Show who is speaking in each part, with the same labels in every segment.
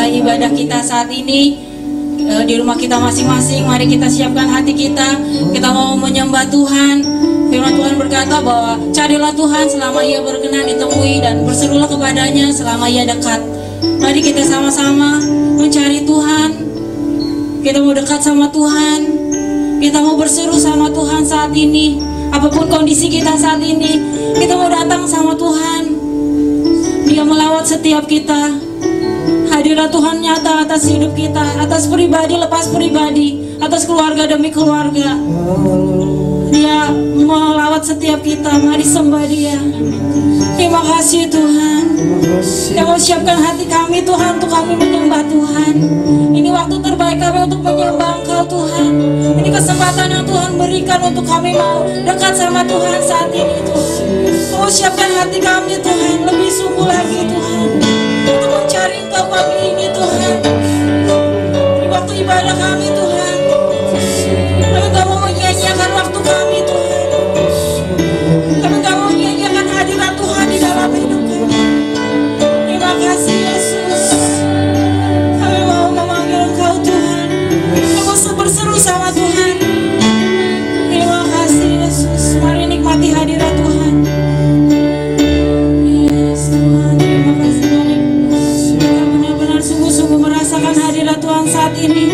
Speaker 1: Ibadah kita saat ini di rumah kita masing-masing, mari kita siapkan hati kita. Kita mau menyembah Tuhan. Firman Tuhan berkata bahwa carilah Tuhan selama Ia berkenan ditemui, dan berserulah kepadanya selama Ia dekat. Mari kita sama-sama mencari Tuhan. Kita mau dekat sama Tuhan. Kita mau berseru sama Tuhan saat ini. Apapun kondisi kita saat ini, kita mau datang sama Tuhan. Dia melawat setiap kita. Hadirat Tuhan nyata atas hidup kita, atas pribadi lepas pribadi, atas keluarga demi keluarga. Dia melawat setiap kita, mari sembah Dia. Terima kasih Tuhan. Yang mau siapkan hati kami Tuhan, untuk kami menyembah Tuhan. Ini waktu terbaik kami untuk menyembah Engkau Tuhan. Ini kesempatan yang Tuhan berikan untuk kami mau dekat sama Tuhan saat ini Tuhan. Mau siapkan hati kami Tuhan, lebih sungguh lagi Tuhan, untuk mencari Engkau pagi ini Tuhan. Di waktu ibadah kami Tuhan, kami gak mau menyanyiakan waktu kami Tuhan. Kami gak mau menyanyiakan hadirat Tuhan di dalam hidup kami. Terima kasih Yesus. Kami mau memanggil Engkau Tuhan. Kami mau berseru sama Tuhan. Terima kasih Yesus. Mari nikmati hadirat Tuhan. Yes Tuhan, terima kasih banyak. Kita benar-benar sungguh-sungguh merasakan hadirat Tuhan saat ini.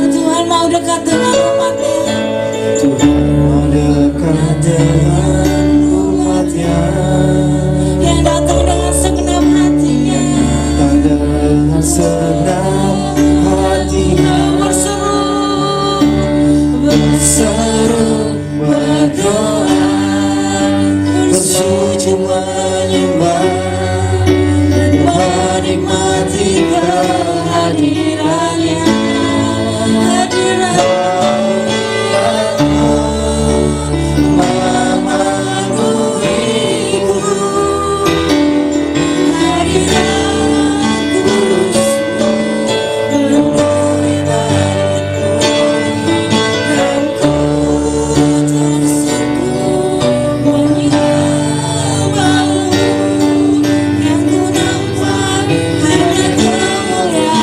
Speaker 1: Tuhan mau dekat dengan umatnya.
Speaker 2: Tuhan mau dekat dengan umatnya,
Speaker 1: yang datang dengan segenap hatinya.
Speaker 2: datang dengan segenap hatinya. Berseru, berdoa, bersujud menyembah, dan menikmati kehadirannya.
Speaker 1: Yang ku nampak hanya kemuliaan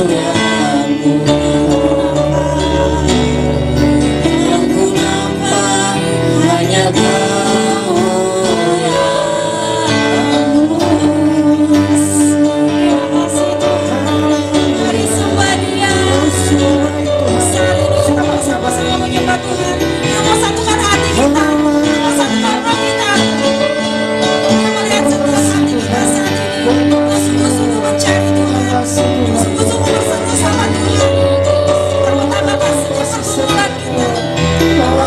Speaker 2: kemuliaan-Mu. Yang ku nampak hanya kemuliaan-Mu.
Speaker 1: Mari sembah Dia. Saat ini kita mau sama-sama menyembah Tuhan. Kita mau satukan hati kita, kita mau satukan roh kita. Kita melihat setiap hati kita saat ini. Kita sungguh-sungguh mencari Tuhan, sungguh-sungguh bersama sama Tuhan. Terutamakan setiap pergumulan kita.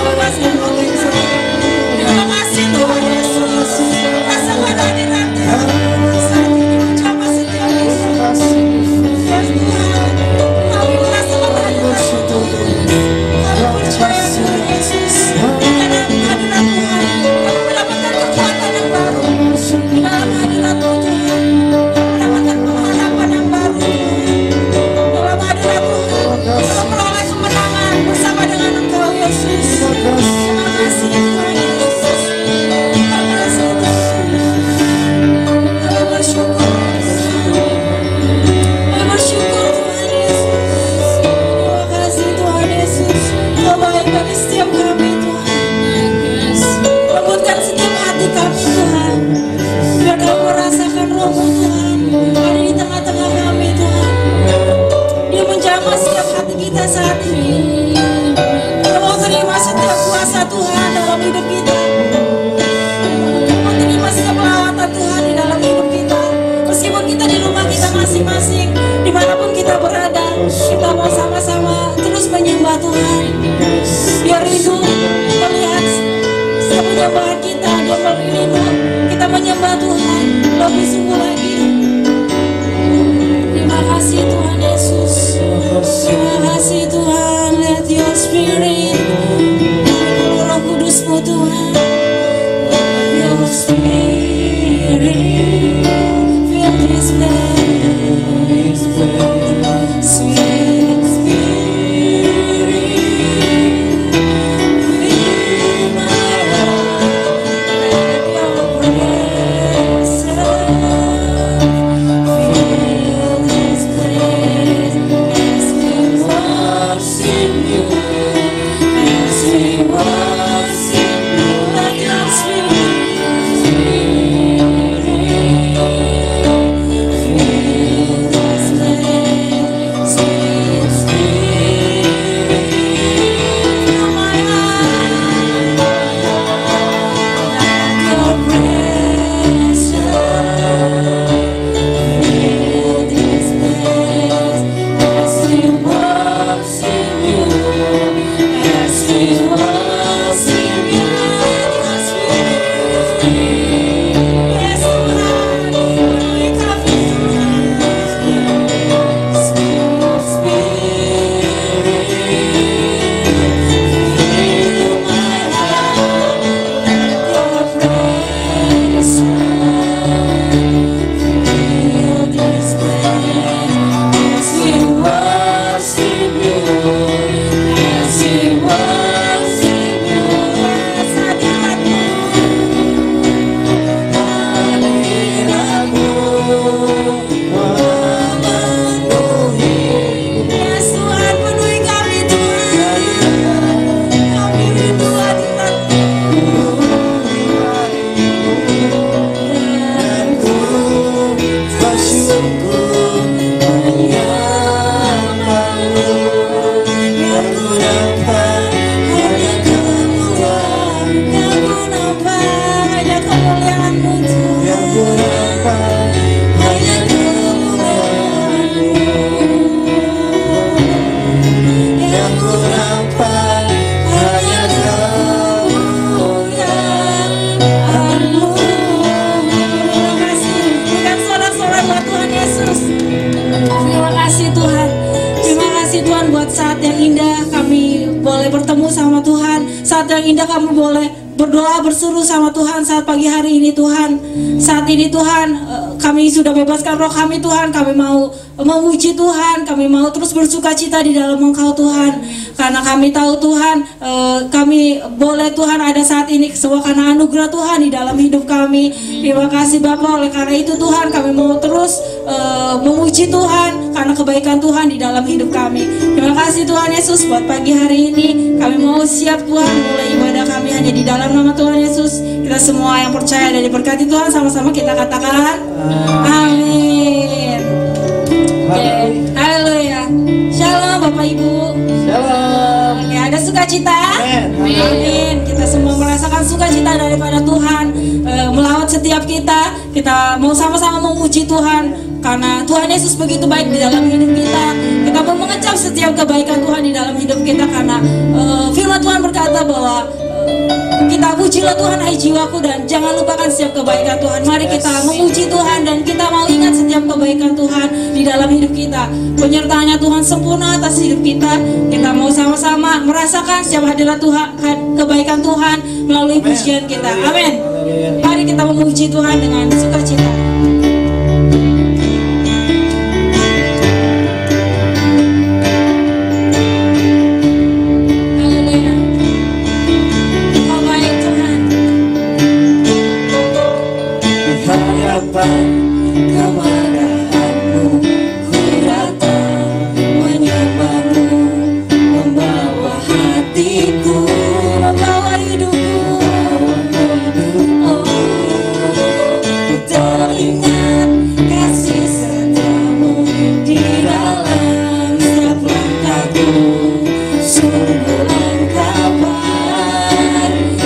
Speaker 1: Bebaskan roh kita. Terima kasih Tuhan Yesus. Rasakan hadirat-Nya saat ini mencapai setiap kita. Ya Tuhan, kami merasakan hadirat-Mu. Kami percaya Tuhan Yesus. Karena hadirat Tuhan, kami mendapatkan kekuatan yang baru. Di dalam hadirat-Mu Tuhan, mendapatkan pengharapan yang baru. Dalam hadirat Tuhan, kita memperoleh kemenangan bersama dengan Engkau Yesus. Terima kasih Tuhan Yesus. Terima kasih Tuhan. Kami bersyukur. Kami bersyukur Tuhan Yesus. Terima kasih Tuhan Yesus. Kau baik bagi setiap kami Tuhan. Lembutkan setiap hati kami Tuhan. Biar kami merasakan roh-Mu Tuhan ada di tengah-tengah kami Tuhan. Dia menjamah setiap hati kita saat ini. Kita mau terima setiap kuasa Tuhan dalam hidup kita. Mau terima setiap lawatan Tuhan di dalam hidup kita. Meskipun kita di rumah kita masing-masing, dimanapun kita berada, kita mau sama-sama terus menyembah Tuhan. Dia rindu melihat setiap penyembahan kita, dia rindu kita menyembah Tuhan lebih sungguh lagi. Terima kasih Tuhan Yesus. Terima kasih Tuhan. Let your spirit, Roh Kudus-Mu Tuhan. Let your spirit fill this place. Sweet spirit, fill my heart. Let your presence fill this place. As we worship You, as we worship You, let your spirit fill this place. Sweet spirit, fill my heart. Let your presence fill this place. As we worship You, as we worship You, let your spirit fill. Yes Tuhan, penuhi kami Tuhan. Sweet spirit, fill my heart. Let your presence fill this place. As we worship You, as we worship You, as hadirat-Mu, hadirat-Mu memenuhi. Yes Tuhan, penuhi kami Tuhan. Kami rindu hadirat-Mu.
Speaker 2: Dan ku bersyukur menyembah-Mu. Yang ku nampak hanya kemuliaan,
Speaker 1: Yang ku nampak hanya kemuliaan-Mu
Speaker 2: yang ku
Speaker 1: Tuhan.
Speaker 2: nampak hanya kemuliaan-Mu. Yang ku nampak hanya
Speaker 1: kemuliaan-Mu. Terima kasih. Berikan sorak-sorai buat Tuhan Yesus. Terima kasih Tuhan. Terima kasih Tuhan buat saat yang indah kami boleh bertemu sama Tuhan. Saat yang indah kami boleh berdoa berseru sama Tuhan saat pagi hari ini Tuhan. Saat ini Tuhan, kami sudah bebaskan roh kami Tuhan. Kami mau memuji Tuhan, kami mau terus bersuka cita di dalam Engkau Tuhan. Karena kami tahu Tuhan, kami boleh Tuhan ada saat ini semua karena anugerah Tuhan di dalam hidup kami. Terima kasih Bapa, oleh karena itu Tuhan kami mau terus memuji Tuhan karena kebaikan Tuhan di dalam hidup kami. Terima kasih Tuhan Yesus buat pagi hari ini. Kami mau siap Tuhan mulai ibadah kami hanya di dalam nama Tuhan Yesus. Kita semua yang percaya dan diberkati Tuhan sama-sama kita katakan amin. Haleluya. Shalom Bapak Ibu.
Speaker 2: Shalom.
Speaker 1: Oke, ada sukacita?
Speaker 2: Amin.
Speaker 1: Amin. Kita semua merasakan sukacita daripada Tuhan melawat setiap kita. Kita mau sama-sama memuji Tuhan karena Tuhan Yesus begitu baik di dalam hidup kita. Kita mau mengecap setiap kebaikan Tuhan di dalam hidup kita karena firman Tuhan berkata bahwa kita pujilah Tuhan hai jiwaku dan jangan lupakan setiap kebaikan Tuhan. Mari kita memuji Tuhan dan kita mau ingat setiap kebaikan Tuhan di dalam hidup kita. Penyertaannya Tuhan sempurna atas hidup kita. Kita mau sama-sama merasakan setiap hadirat Tuhan, kebaikan Tuhan melalui pujian kita. Amin. Mari kita memuji Tuhan dengan sukacita.
Speaker 2: Kemuliaan-Mu ku datang menyembah-Mu, membawa hatiku, membawa hidupku. Oh, ku teringat kasih setiamu di dalam setiap langkahku. Sungguh Engkau baik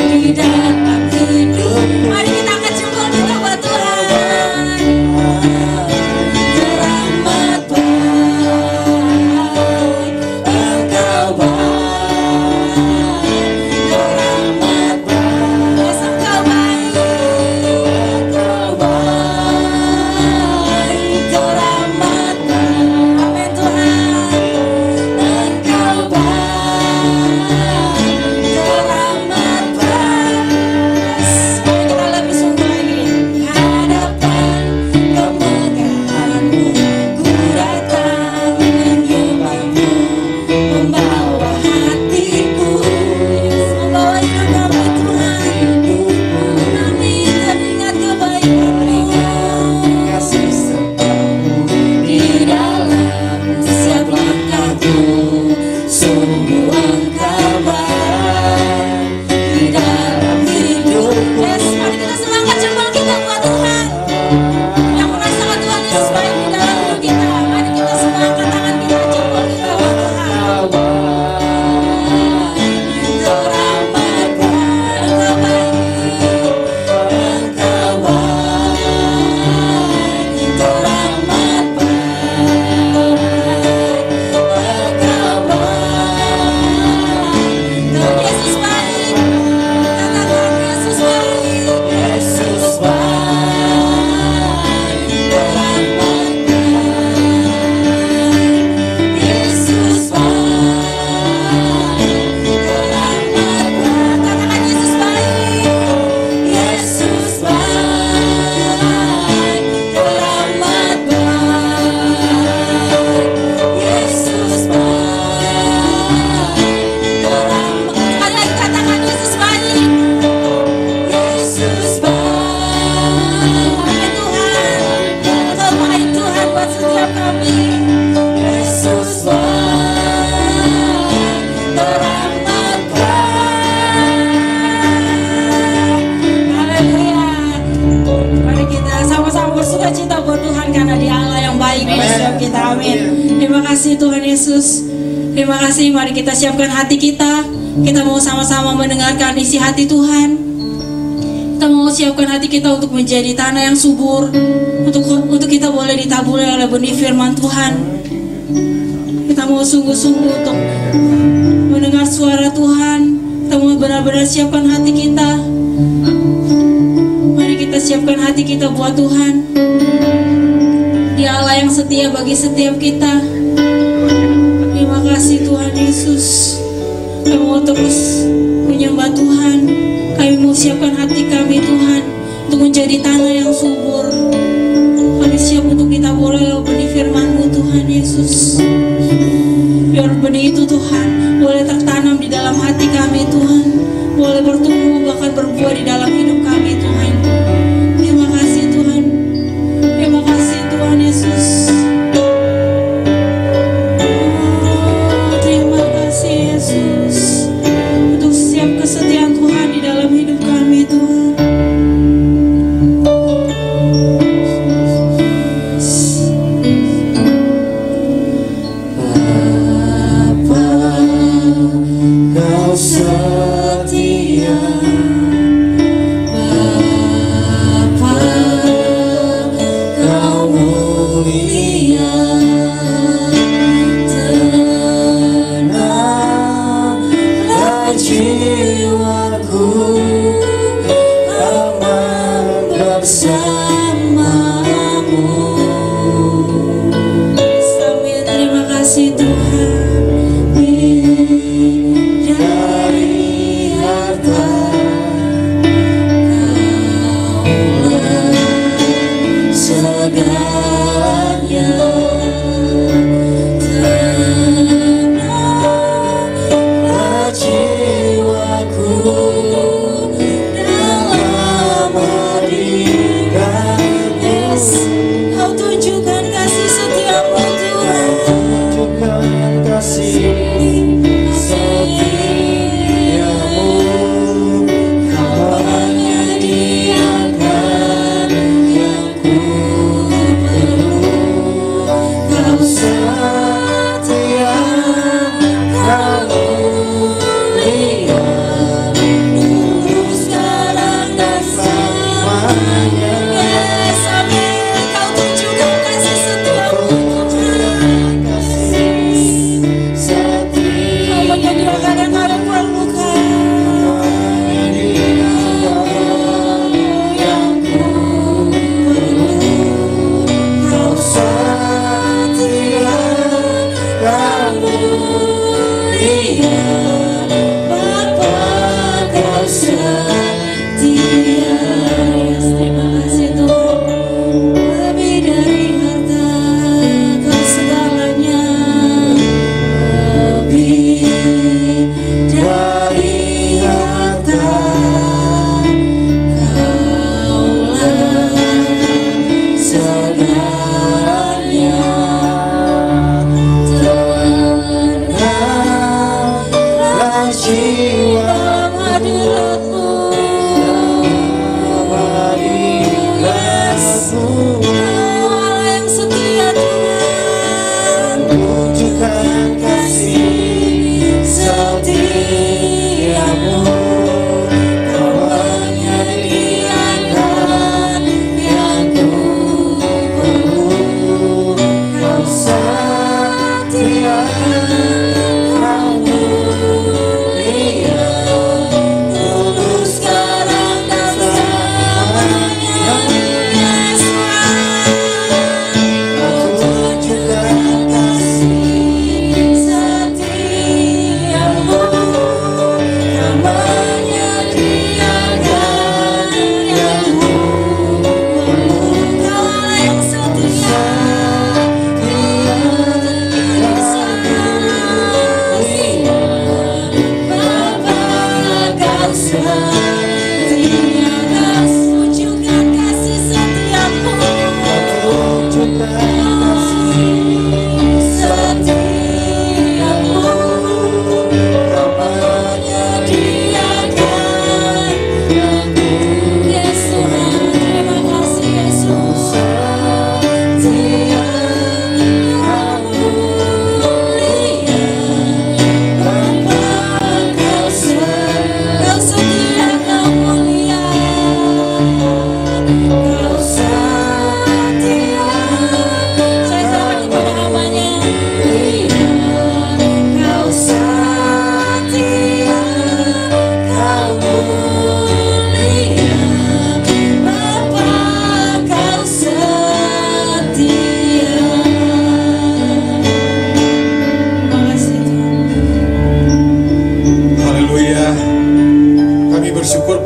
Speaker 2: di dalam hidup.
Speaker 1: Mari kita angkat jempol kita buat Tuhan. Terima kasih Tuhan Yesus. Terima kasih, mari kita siapkan hati kita. Kita mau sama-sama mendengarkan isi hati Tuhan. Kita mau siapkan hati kita untuk menjadi tanah yang subur, untuk kita boleh ditaburi oleh benih firman Tuhan. Kita mau sungguh-sungguh untuk mendengar suara Tuhan. Kita mau benar-benar siapkan hati kita. Mari kita siapkan hati kita buat Tuhan. Dia Allah yang setia bagi setiap kita. Terima kasih Tuhan Yesus. Kami mau terus menyembah Tuhan. Kami Kami mau siapkan hati kami Tuhan untuk menjadi tanah yang subur. Kami siap untuk ditaburi oleh benih firman-Mu Tuhan Yesus. Biar benih itu Tuhan boleh tertanam di dalam hati kami Tuhan, boleh bertumbuh bahkan berbuah di dalam hidup kami Tuhan. Terima kasih Tuhan, terima kasih Tuhan Yesus. Terima kasih Yesus untuk setiap kesetiaan Tuhan di dalam hidup kami Tuhan.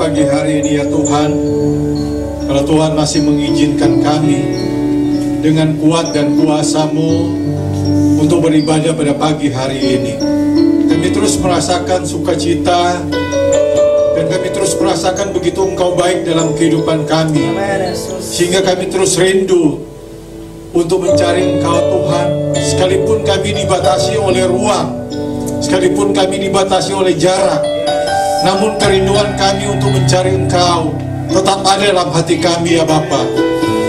Speaker 3: pagi hari ini ya Tuhan, kalau Tuhan masih mengizinkan kami dengan kuat dan kuasa-Mu untuk beribadah pada pagi hari ini. Kami terus merasakan sukacita dan kami terus merasakan begitu Engkau baik dalam kehidupan kami, sehingga kami terus rindu untuk mencari Engkau Tuhan. Sekalipun kami dibatasi oleh ruang, sekalipun kami dibatasi oleh jarak, namun kerinduan kami untuk mencari Engkau tetap ada dalam hati kami ya Bapa.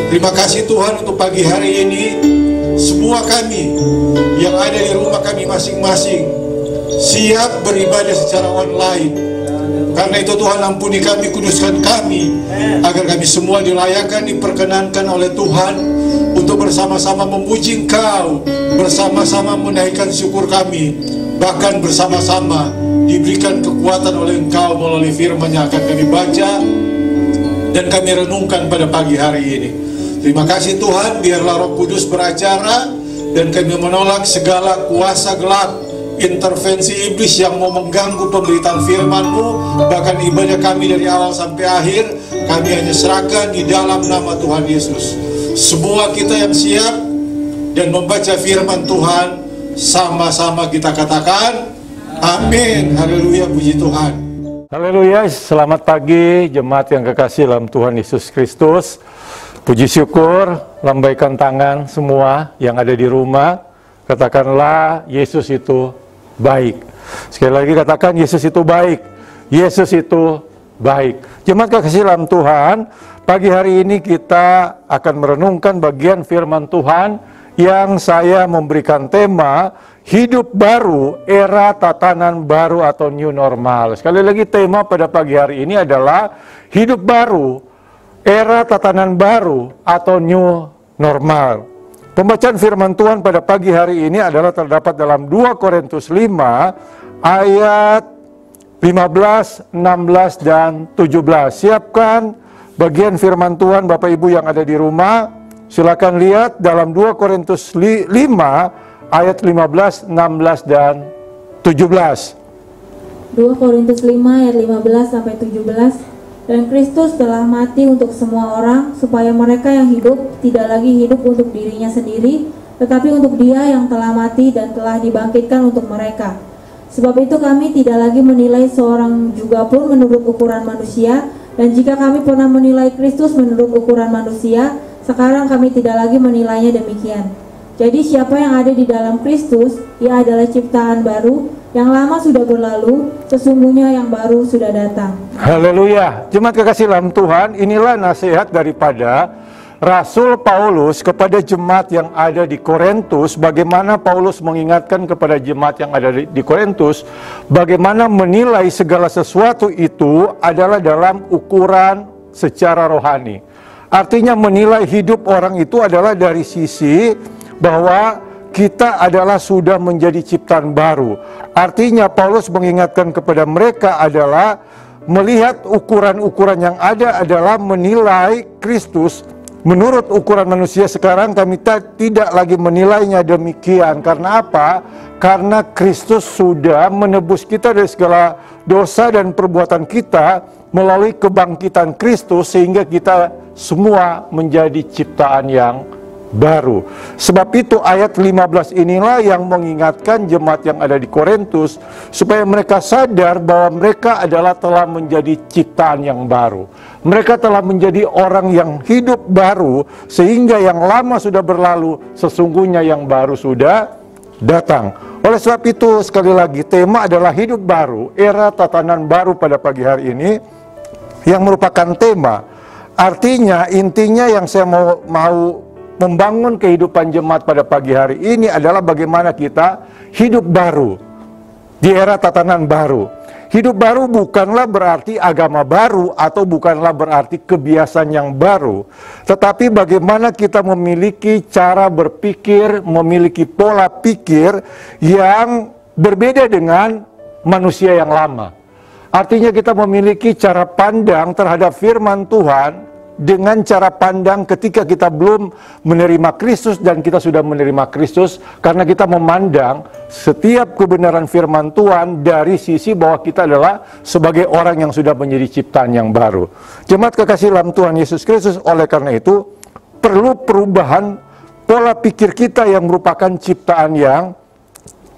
Speaker 3: Terima kasih Tuhan untuk pagi hari ini. Semua kami yang ada di rumah kami masing-masing siap beribadah secara online. Karena itu Tuhan ampuni kami, kuduskan kami, agar kami semua dilayakkan, diperkenankan oleh Tuhan untuk bersama-sama memuji Engkau, bersama-sama menaikkan syukur kami, bahkan bersama-sama diberikan kekuatan oleh Engkau melalui firman yang akan kami baca dan kami renungkan pada pagi hari ini. Terima kasih Tuhan, biarlah Roh Kudus beracara dan kami menolak segala kuasa gelap, intervensi iblis yang mau mengganggu pemberitaan firman-Mu. Bahkan ibadah kami dari awal sampai akhir kami hanya serahkan di dalam nama Tuhan Yesus. Semua kita yang siap dan membaca firman Tuhan, sama-sama kita katakan amin. Haleluya, puji Tuhan.
Speaker 4: Haleluya, selamat pagi jemaat yang kekasih dalam Tuhan Yesus Kristus. Puji syukur, lambaikan tangan semua yang ada di rumah. Katakanlah Yesus itu baik. Sekali lagi katakan Yesus itu baik. Yesus itu baik. Jemaat kekasih dalam Tuhan, pagi hari ini kita akan merenungkan bagian firman Tuhan yang saya memberikan tema hidup baru, era tatanan baru atau new normal. Sekali lagi tema pada pagi hari ini adalah hidup baru, era tatanan baru atau new normal. Pembacaan firman Tuhan pada pagi hari ini adalah terdapat dalam 2 Korintus 5 ayat 15, 16, dan 17. Siapkan bagian firman Tuhan Bapak Ibu yang ada di rumah. Silakan lihat dalam 2 Korintus 5 ayat 15, 16, dan 17.
Speaker 5: 2 Korintus 5 ayat 15 sampai 17. Dan Kristus telah mati untuk semua orang, supaya mereka yang hidup tidak lagi hidup untuk dirinya sendiri, tetapi untuk Dia yang telah mati dan telah dibangkitkan untuk mereka. Sebab itu kami tidak lagi menilai seorang juga pun menurut ukuran manusia, dan jika kami pernah menilai Kristus menurut ukuran manusia, sekarang kami tidak lagi menilainya demikian. Jadi siapa yang ada di dalam Kristus, ia adalah ciptaan baru, yang lama sudah berlalu, sesungguhnya yang baru sudah datang.
Speaker 4: Haleluya. Jemaat kekasih dalam Tuhan, inilah nasihat daripada Rasul Paulus kepada jemaat yang ada di Korintus. Bagaimana Paulus mengingatkan kepada jemaat yang ada di Korintus, bagaimana menilai segala sesuatu itu adalah dalam ukuran secara rohani. Artinya menilai hidup orang itu adalah dari sisi bahwa kita adalah sudah menjadi ciptaan baru. Artinya Paulus mengingatkan kepada mereka adalah melihat ukuran-ukuran yang ada adalah menilai Kristus menurut ukuran manusia. Sekarang kami tidak lagi menilainya demikian. Karena apa? Karena Kristus sudah menebus kita dari segala dosa dan perbuatan kita melalui kebangkitan Kristus, sehingga kita semua menjadi ciptaan yang baru. Sebab itu ayat 15 inilah yang mengingatkan jemaat yang ada di Korintus supaya mereka sadar bahwa mereka adalah telah menjadi ciptaan yang baru. Mereka telah menjadi orang yang hidup baru, sehingga yang lama sudah berlalu, sesungguhnya yang baru sudah datang. Oleh sebab itu sekali lagi tema adalah hidup baru, era tatanan baru pada pagi hari ini yang merupakan tema. Artinya intinya yang saya mau membangun kehidupan jemaat pada pagi hari ini adalah bagaimana kita hidup baru di era tatanan baru. Hidup baru bukanlah berarti agama baru atau bukanlah berarti kebiasaan yang baru, tetapi bagaimana kita memiliki cara berpikir, memiliki pola pikir yang berbeda dengan manusia yang lama. Artinya kita memiliki cara pandang terhadap firman Tuhan dengan cara pandang ketika kita belum menerima Kristus dan kita sudah menerima Kristus, karena kita memandang setiap kebenaran firman Tuhan dari sisi bahwa kita adalah sebagai orang yang sudah menjadi ciptaan yang baru. Jemaat kekasih dalam Tuhan Yesus Kristus, oleh karena itu perlu perubahan pola pikir kita yang merupakan ciptaan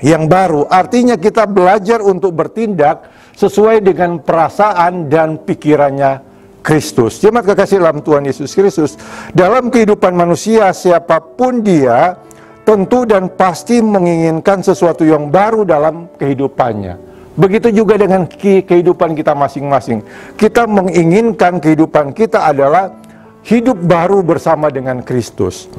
Speaker 4: yang baru. Artinya kita belajar untuk bertindak sesuai dengan perasaan dan pikirannya Kristus. Jemaat kekasih dalam Tuhan Yesus Kristus, dalam kehidupan manusia siapapun dia tentu dan pasti menginginkan sesuatu yang baru dalam kehidupannya. Begitu juga dengan kehidupan kita masing-masing. Kita menginginkan kehidupan kita adalah hidup baru bersama dengan Kristus.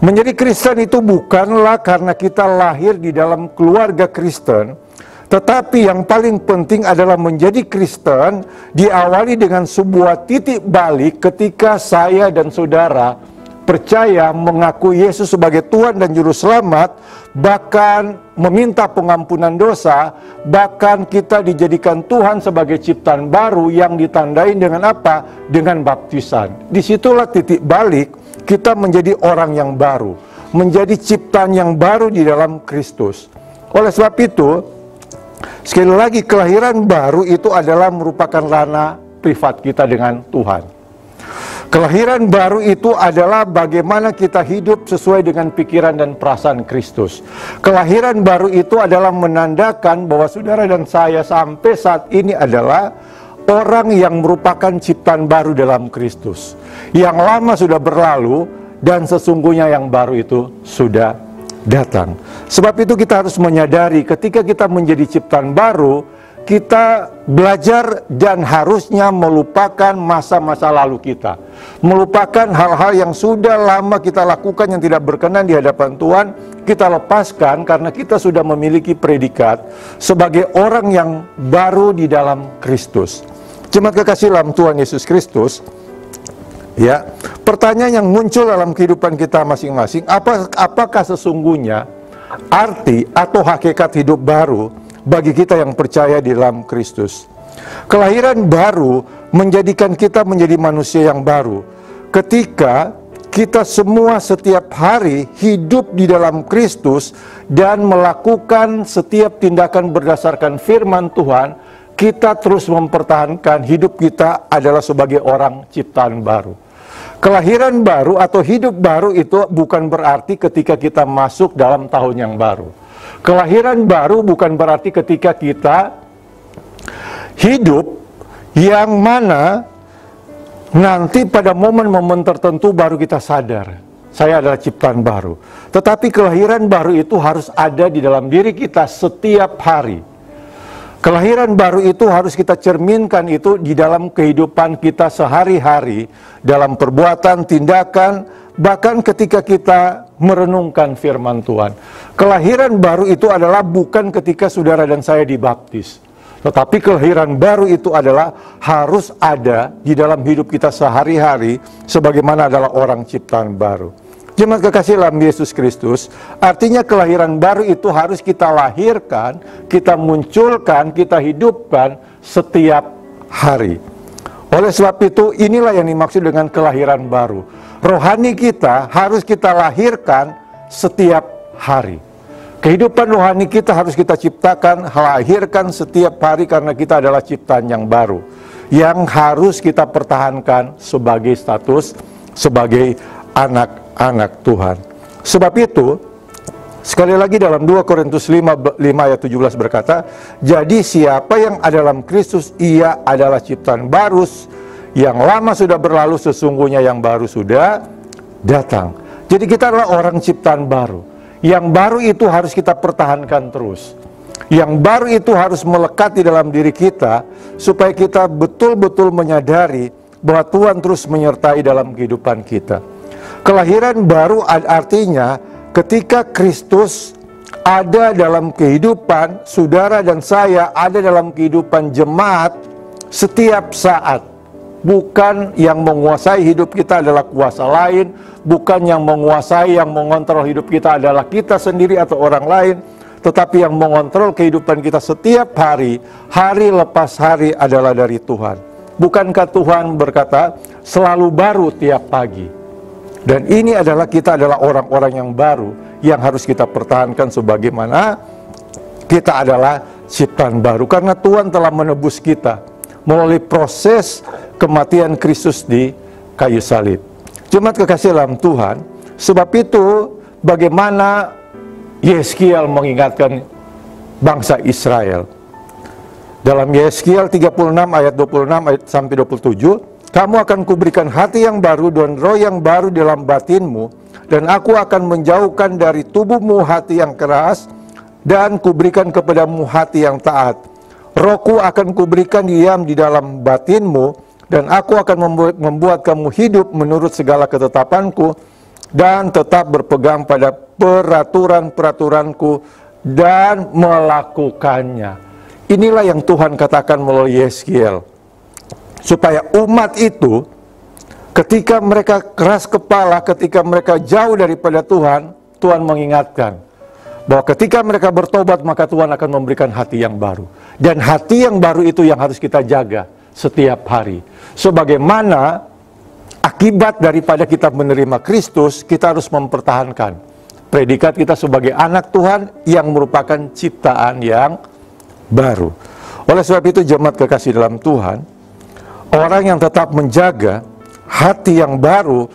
Speaker 4: Menjadi Kristen itu bukanlah karena kita lahir di dalam keluarga Kristen, tetapi yang paling penting adalah menjadi Kristen diawali dengan sebuah titik balik ketika saya dan saudara percaya mengaku Yesus sebagai Tuhan dan Juru Selamat, bahkan meminta pengampunan dosa, bahkan kita dijadikan Tuhan sebagai ciptaan baru yang ditandai dengan apa? Dengan baptisan. Disitulah titik balik kita menjadi orang yang baru, menjadi ciptaan yang baru di dalam Kristus. Oleh sebab itu, sekali lagi, kelahiran baru itu adalah merupakan ranah privat kita dengan Tuhan. Kelahiran baru itu adalah bagaimana kita hidup sesuai dengan pikiran dan perasaan Kristus. Kelahiran baru itu adalah menandakan bahwa saudara dan saya sampai saat ini adalah orang yang merupakan ciptaan baru dalam Kristus. Yang lama sudah berlalu dan sesungguhnya yang baru itu sudah datang. Sebab itu kita harus menyadari ketika kita menjadi ciptaan baru, kita belajar dan harusnya melupakan masa-masa lalu kita. Melupakan hal-hal yang sudah lama kita lakukan yang tidak berkenan di hadapan Tuhan, kita lepaskan karena kita sudah memiliki predikat sebagai orang yang baru di dalam Kristus. Jemaat kekasih dalam Tuhan Yesus Kristus, ya, pertanyaan yang muncul dalam kehidupan kita masing-masing, apakah sesungguhnya arti atau hakikat hidup baru bagi kita yang percaya di dalam Kristus? Kelahiran baru menjadikan kita menjadi manusia yang baru ketika kita semua setiap hari hidup di dalam Kristus dan melakukan setiap tindakan berdasarkan firman Tuhan. Kita terus mempertahankan hidup kita adalah sebagai orang ciptaan baru. Kelahiran baru atau hidup baru itu bukan berarti ketika kita masuk dalam tahun yang baru. Kelahiran baru bukan berarti ketika kita hidup yang mana nanti pada momen-momen tertentu baru kita sadar, saya adalah ciptaan baru. Tetapi kelahiran baru itu harus ada di dalam diri kita setiap hari. Kelahiran baru itu harus kita cerminkan itu di dalam kehidupan kita sehari-hari, dalam perbuatan, tindakan, bahkan ketika kita merenungkan firman Tuhan. Kelahiran baru itu adalah bukan ketika saudara dan saya dibaptis, tetapi kelahiran baru itu adalah harus ada di dalam hidup kita sehari-hari sebagaimana adalah orang ciptaan baru. Jemaat kekasih dalam Yesus Kristus, artinya kelahiran baru itu harus kita lahirkan, kita munculkan, kita hidupkan setiap hari. Oleh sebab itu, inilah yang dimaksud dengan kelahiran baru. Rohani kita harus kita lahirkan setiap hari. Kehidupan rohani kita harus kita ciptakan, lahirkan setiap hari karena kita adalah ciptaan yang baru, yang harus kita pertahankan sebagai status, sebagai anak-anak Tuhan. Sebab itu, sekali lagi dalam 2 Korintus 5 ayat 17 berkata, jadi siapa yang ada dalam Kristus, ia adalah ciptaan baru, yang lama sudah berlalu, sesungguhnya yang baru sudah datang. Jadi kita adalah orang ciptaan baru. Yang baru itu harus kita pertahankan terus. Yang baru itu harus melekat di dalam diri kita, supaya kita betul-betul menyadari bahwa Tuhan terus menyertai dalam kehidupan kita. Kelahiran baru artinya ketika Kristus ada dalam kehidupan saudara dan saya, ada dalam kehidupan jemaat setiap saat. Bukan yang menguasai hidup kita adalah kuasa lain, bukan yang menguasai, yang mengontrol hidup kita adalah kita sendiri atau orang lain, tetapi yang mengontrol kehidupan kita setiap hari, hari lepas hari adalah dari Tuhan. Bukankah Tuhan berkata, selalu baru tiap pagi. Dan ini adalah kita adalah orang-orang yang baru yang harus kita pertahankan sebagaimana kita adalah ciptaan baru. Karena Tuhan telah menebus kita melalui proses kematian Kristus di kayu salib. Jemaat kekasih dalam Tuhan, sebab itu bagaimana Yeskiel mengingatkan bangsa Israel. Dalam Yeskiel 36 ayat 26 sampai 27, kamu akan kuberikan hati yang baru dan roh yang baru dalam batinmu, dan aku akan menjauhkan dari tubuhmu hati yang keras, dan kuberikan kepadamu hati yang taat. Rohku akan kuberikan diam di dalam batinmu, dan aku akan membuat kamu hidup menurut segala ketetapanku, dan tetap berpegang pada peraturan-peraturanku, dan melakukannya. Inilah yang Tuhan katakan melalui Yeskiel. Supaya umat itu ketika mereka keras kepala, ketika mereka jauh daripada Tuhan, Tuhan mengingatkan bahwa ketika mereka bertobat maka Tuhan akan memberikan hati yang baru. Dan hati yang baru itu yang harus kita jaga setiap hari. Sebagaimana akibat daripada kita menerima Kristus, kita harus mempertahankan predikat kita sebagai anak Tuhan yang merupakan ciptaan yang baru. Oleh sebab itu jemaat kekasih dalam Tuhan, orang yang tetap menjaga hati yang baru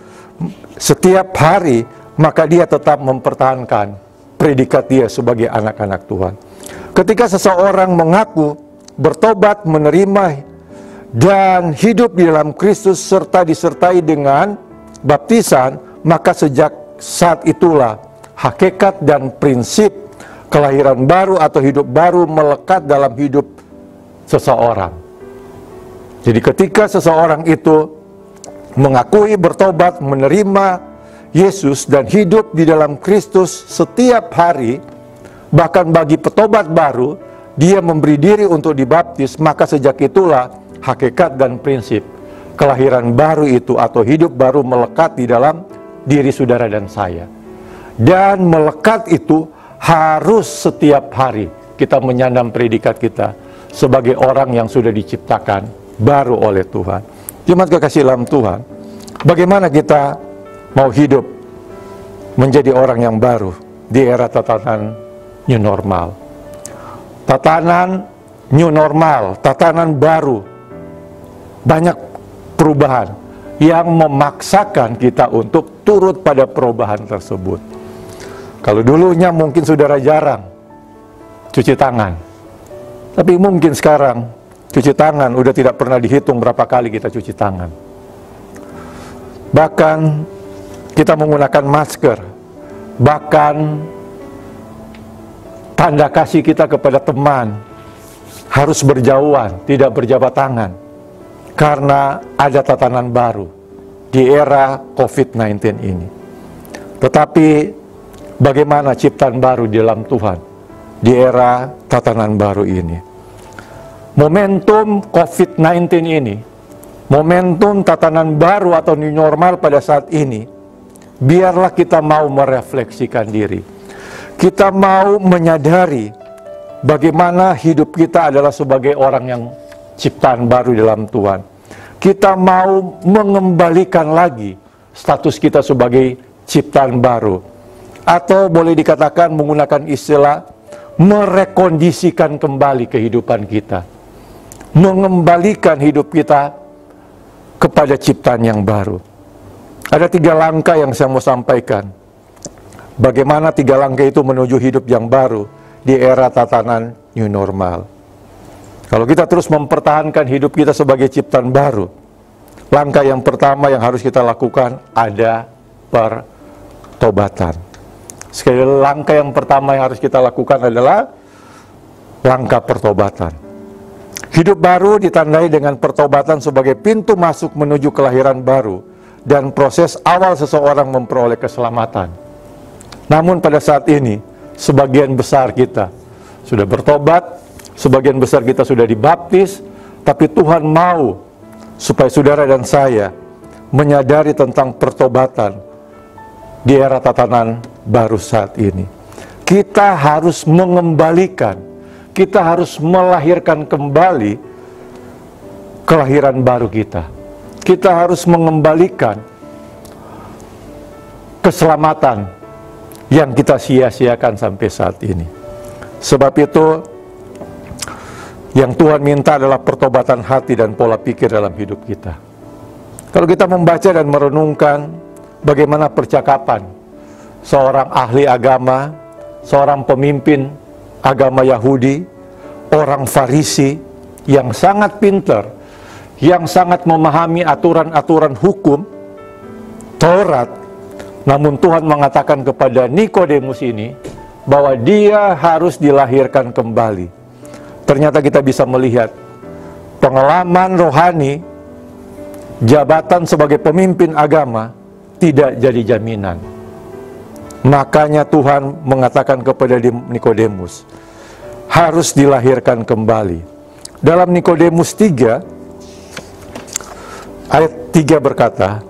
Speaker 4: setiap hari, maka dia tetap mempertahankan predikat dia sebagai anak-anak Tuhan. Ketika seseorang mengaku bertobat, menerima dan hidup di dalam Kristus serta disertai dengan baptisan, maka sejak saat itulah hakikat dan prinsip kelahiran baru atau hidup baru melekat dalam hidup seseorang. Jadi ketika seseorang itu mengakui bertobat, menerima Yesus dan hidup di dalam Kristus setiap hari, bahkan bagi petobat baru, dia memberi diri untuk dibaptis, maka sejak itulah hakikat dan prinsip kelahiran baru itu atau hidup baru melekat di dalam diri saudara dan saya. Dan melekat itu harus setiap hari kita menyandang predikat kita sebagai orang yang sudah diciptakan baru oleh Tuhan. Jemaat kekasih dalam Tuhan, bagaimana kita mau hidup menjadi orang yang baru di era tatanan new normal? Tatanan new normal, tatanan baru, banyak perubahan yang memaksakan kita untuk turut pada perubahan tersebut. Kalau dulunya mungkin saudara jarang cuci tangan, tapi mungkin sekarang cuci tangan udah tidak pernah dihitung berapa kali kita cuci tangan. Bahkan kita menggunakan masker, bahkan tanda kasih kita kepada teman harus berjauhan, tidak berjabat tangan, karena ada tatanan baru di era COVID-19 ini. Tetapi bagaimana ciptaan baru di dalam Tuhan di era tatanan baru ini? Momentum COVID-19 ini, momentum tatanan baru atau new normal pada saat ini, biarlah kita mau merefleksikan diri. Kita mau menyadari bagaimana hidup kita adalah sebagai orang yang ciptaan baru dalam Tuhan. Kita mau mengembalikan lagi status kita sebagai ciptaan baru. Atau boleh dikatakan menggunakan istilah merekondisikan kembali kehidupan kita. Mengembalikan hidup kita kepada ciptaan yang baru. Ada 3 langkah yang saya mau sampaikan. Bagaimana 3 langkah itu menuju hidup yang baru di era tatanan new normal. Kalau kita terus mempertahankan hidup kita sebagai ciptaan baru, langkah yang pertama yang harus kita lakukan ada pertobatan. Sekali lagi, langkah yang pertama yang harus kita lakukan adalah langkah pertobatan. Hidup baru ditandai dengan pertobatan sebagai pintu masuk menuju kelahiran baru dan proses awal seseorang memperoleh keselamatan. Namun pada saat ini, sebagian besar kita sudah bertobat, sebagian besar kita sudah dibaptis, tapi Tuhan mau supaya saudara dan saya menyadari tentang pertobatan di era tatanan baru saat ini. Kita harus mengembalikan, kita harus melahirkan kembali kelahiran baru kita. kita harus mengembalikan keselamatan yang kita sia-siakan sampai saat ini. Sebab itu, yang Tuhan minta adalah pertobatan hati dan pola pikir dalam hidup kita. Kalau kita membaca dan merenungkan bagaimana percakapan seorang ahli agama, seorang pemimpin agama Yahudi, orang Farisi yang sangat pintar, yang sangat memahami aturan-aturan hukum Taurat, namun Tuhan mengatakan kepada Nikodemus ini bahwa dia harus dilahirkan kembali. Ternyata kita bisa melihat pengalaman rohani, jabatan sebagai pemimpin agama tidak jadi jaminan. Makanya Tuhan mengatakan kepada Nikodemus, harus dilahirkan kembali. Dalam Nikodemus 3, ayat 3 berkata,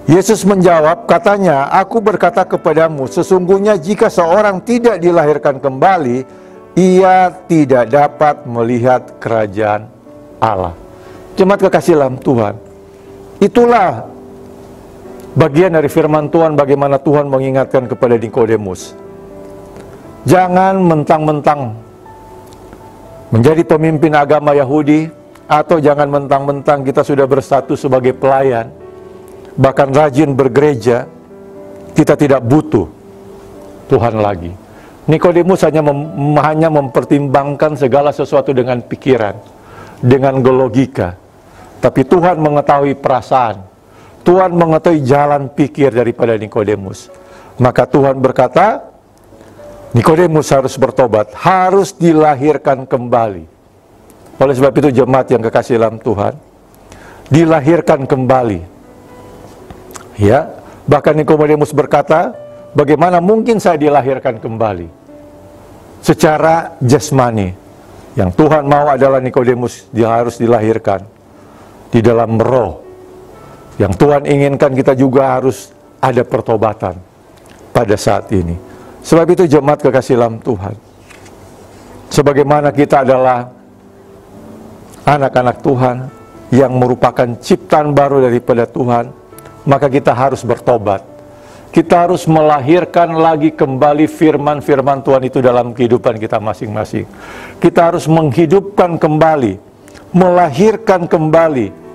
Speaker 4: Yesus menjawab, katanya, aku berkata kepadamu, sesungguhnya jika seorang tidak dilahirkan kembali, ia tidak dapat melihat kerajaan Allah. Jemaat kekasih dalam Tuhan, itulah bagian dari firman Tuhan bagaimana Tuhan mengingatkan kepada Nikodemus. Jangan mentang-mentang menjadi pemimpin agama Yahudi, atau jangan mentang-mentang kita sudah berstatus sebagai pelayan, bahkan rajin bergereja, kita tidak butuh Tuhan lagi. Nikodemus hanya mempertimbangkan segala sesuatu dengan pikiran, dengan logika. Tapi Tuhan mengetahui perasaan, Tuhan mengetahui jalan pikir daripada Nikodemus. Maka Tuhan berkata, Nikodemus harus bertobat, harus dilahirkan kembali. Oleh sebab itu jemaat yang kekasih dalam Tuhan, dilahirkan kembali. Ya, bahkan Nikodemus berkata, bagaimana mungkin saya dilahirkan kembali? Secara jasmani. Yang Tuhan mau adalah Nikodemus dia harus dilahirkan di dalam roh. Yang Tuhan inginkan kita juga harus ada pertobatan pada saat ini. Sebab itu jemaat kekasih dalam Tuhan, sebagaimana kita adalah anak-anak Tuhan yang merupakan ciptaan baru daripada Tuhan, maka kita harus bertobat. Kita harus melahirkan lagi kembali firman-firman Tuhan itu dalam kehidupan kita masing-masing. Kita harus menghidupkan kembali, melahirkan kembali